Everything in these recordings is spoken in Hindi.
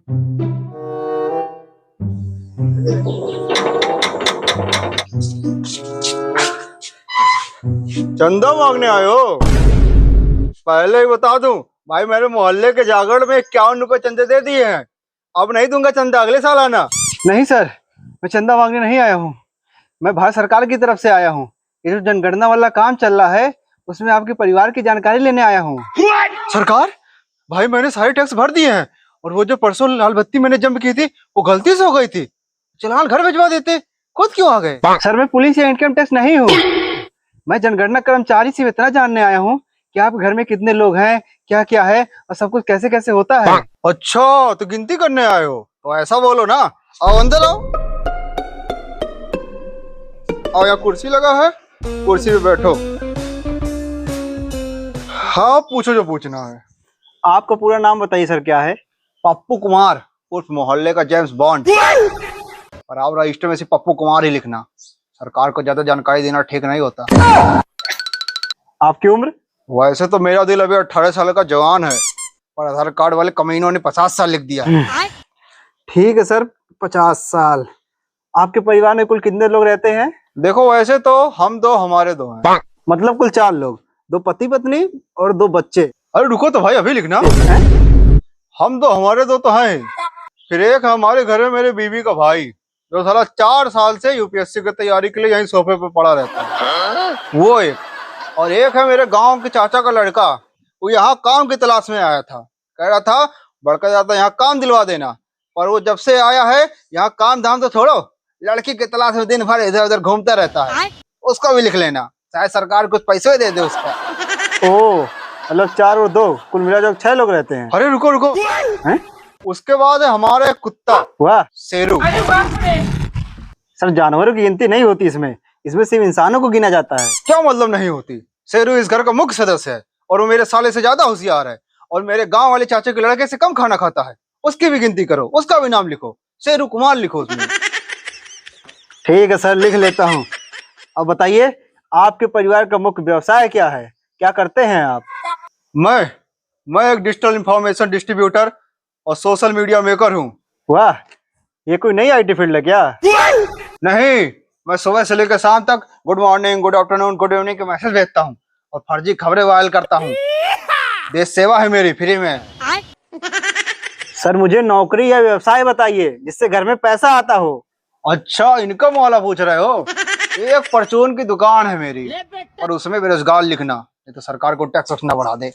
चंदा मांगने आए हो? पहले ही बता दूं भाई, मेरे मोहल्ले के जागरण में 51 रुपए चंदे दे दिए हैं। अब नहीं दूंगा चंदा, अगले साल आना। नहीं सर, मैं चंदा मांगने नहीं आया हूँ। मैं भारत सरकार की तरफ से आया हूँ। ये जो जनगणना वाला काम चल रहा है उसमें आपके परिवार की जानकारी लेने आया हूँ। सरकार? भाई मैंने सारे टैक्स भर दिए हैं, और वो जो परसों लाल बत्ती मैंने जंप की थी वो गलती से हो गई थी। चालान घर भिजवा देते, खुद क्यों आ गए? सर मैं पुलिस या इनकम टैक्स नहीं हूँ। मैं जनगणना कर्मचारी से इतना जानने आया हूँ कि आप घर में कितने लोग हैं, क्या क्या है और सब कुछ कैसे कैसे होता है। अच्छा, तो गिनती करने आए हो तो ऐसा बोलो ना। आओ अंदर आओ। आओ, यहाँ कुर्सी लगा है, कुर्सी पे बैठो। हाँ पूछो जो पूछना है। आपका पूरा नाम बताइए सर, क्या है? पप्पू कुमार, उर्फ मोहल्ले का जेम्स बॉन्ड। और आप रजिस्टर में से पप्पू कुमार ही लिखना। सरकार को ज्यादा जानकारी देना ठीक नहीं होता। आपकी उम्र? वैसे तो मेरा दिल अभी 18 साल का जवान है, पर आधार कार्ड वाले कमीनों ने 50 साल लिख दिया है। ठीक है सर, 50 साल। आपके परिवार में कुल कितने लोग रहते हैं? देखो वैसे तो हम दो, हमारे दो हैं। मतलब कुल 4 लोग, 2 पति पत्नी और 2 बच्चे। अरे रुको तो भाई, अभी लिखना। हम दो, हमारे दो तो हैं। फिर एक हमारे घर में मेरे बीवी का भाई, जो साला 4 साल से यूपीएससी की तैयारी के लिए यहीं सोफे पे पड़ा रहता है, वो एक। और एक है मेरे गांव के चाचा का लड़का, वो यहाँ काम की तलाश में आया था। कह रहा था बड़का ज्यादा यहाँ काम दिलवा देना, पर वो जब से आया है यहाँ काम धाम तो छोड़ो, लड़की की तलाश में दिन भर इधर उधर घूमता रहता है। उसका भी लिख लेना, शायद सरकार कुछ पैसे दे दे उसका। ओह, मतलब 4 और 2 कुल मिला जो 6 लोग रहते हैं। अरे रुको रुको, हैं? उसके बाद है हमारा एक कुत्ता, वाह शेरू। सर, जानवरों की गिनती नहीं होती इसमें सिर्फ इंसानों को गिना जाता है। क्या मतलब नहीं होती? शेरू इस घर का मुख्य सदस्य है, और वो मेरे साले से ज्यादा होशियार है, और मेरे गांव वाले चाचे के लड़के से कम खाना खाता है। उसकी भी गिनती करो, उसका भी नाम लिखो, शेरू कुमार लिखो उसमें। ठीक है सर, लिख लेता हूँ। अब बताइए, आपके परिवार का मुख्य व्यवसाय क्या है? क्या करते हैं आप? मैं एक डिजिटल इंफॉर्मेशन डिस्ट्रीब्यूटर और सोशल मीडिया मेकर हूँ। वाह, ये कोई नई IT फील्ड है क्या? नहीं, मैं सुबह से लेकर शाम तक good morning, good afternoon, good evening के मैसेज भेजता हूँ और फर्जी खबरें वायरल करता हूँ। देश सेवा है मेरी, फ्री में। सर मुझे नौकरी या व्यवसाय बताइए जिससे घर में पैसा आता हो। अच्छा, इनकम वाला पूछ रहे हो? एक परचून की दुकान है मेरी, और उसमें बेरोजगार लिखना, नहीं तो सरकार को टैक्स उठना बढ़ा दे।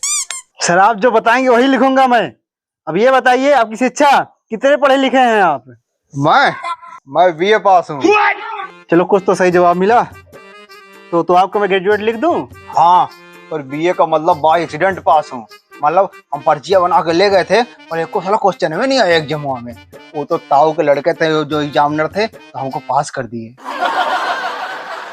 सर आप जो बताएंगे वही लिखूंगा मैं। अब ये बताइए, आपकी शिक्षा कितने पढ़े लिखे हैं आप? मैं BA पास हूँ। चलो, कुछ तो सही जवाब मिला। तो आपको मैं ग्रेजुएट लिख दूं? हाँ, पर BA का मतलब बाय एक्सीडेंट पास हूँ। मतलब हम पर्चियां बना के ले गए थे, और एक को साला क्वेश्चन में नहीं आया एग्जाम में। वो तो ताऊ के लड़के थे जो एग्जामिनर थे, तो हमको पास कर दिए।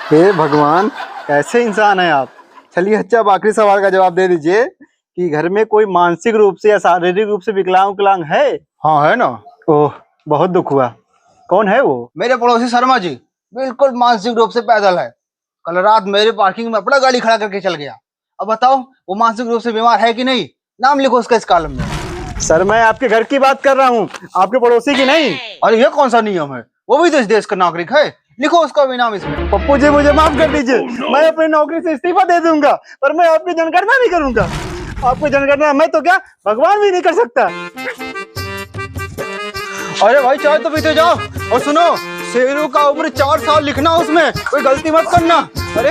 हे भगवान, कैसे इंसान है आप। चलिए अच्छा, अब आखिरी सवाल का जवाब दे दीजिए कि घर में कोई मानसिक रूप से या शारीरिक रूप से विकलांग है? हाँ है ना। ओह, बहुत दुख हुआ। कौन है वो? मेरे पड़ोसी शर्मा जी, बिल्कुल मानसिक रूप से पैदल है। कल रात मेरे पार्किंग में अपना गाड़ी खड़ा करके चल गया। अब बताओ वो मानसिक रूप से बीमार है कि नहीं? नाम लिखो उसका इस कॉलम में। सर मैं आपके घर की बात कर रहा हूँ, आपके पड़ोसी की नहीं। अरे ये कौन सा नियम है? वो भी तो इस देश का नागरिक है, लिखो उसका भी नाम इसमें। पप्पू जी मुझे माफ कर दीजिए, मैं अपनी नौकरी से इस्तीफा दे दूंगा, पर मैं आपकी जनगणना नहीं करूंगा। आपकी जनगणना मैं तो क्या, भगवान भी नहीं कर सकता। अरे भाई चाय तो पीते जाओ, और सुनो, शेरू का उम्र 4 साल लिखना उसमें, कोई गलती मत करना। अरे